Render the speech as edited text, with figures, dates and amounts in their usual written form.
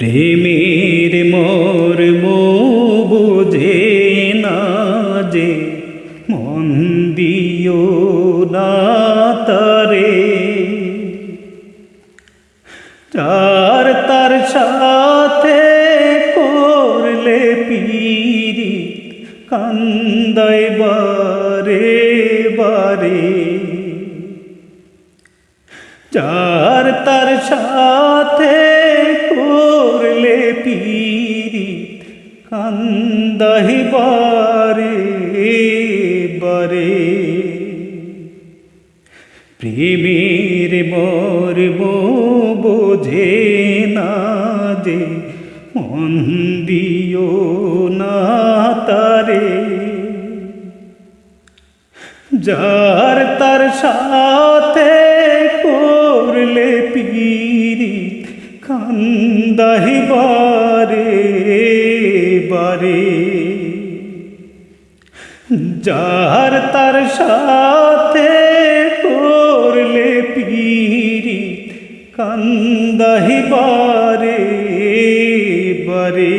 প্রেমের মর্ম বোঝে না যে মন দিও না তারে, যার তার সাথে করলে পিরিত কান্দায় বারে বারে, যার তার সাথে করলে পিরিত কান্দায় বারে বারে। প্রেমের মর্ম বোঝে না যে মন দিও না তারে, যার তার সাথে করলে পিরিত কান্দায় বারে বারে, যার তার সাথে করলে পিরিত কান্দায় বারে বারে।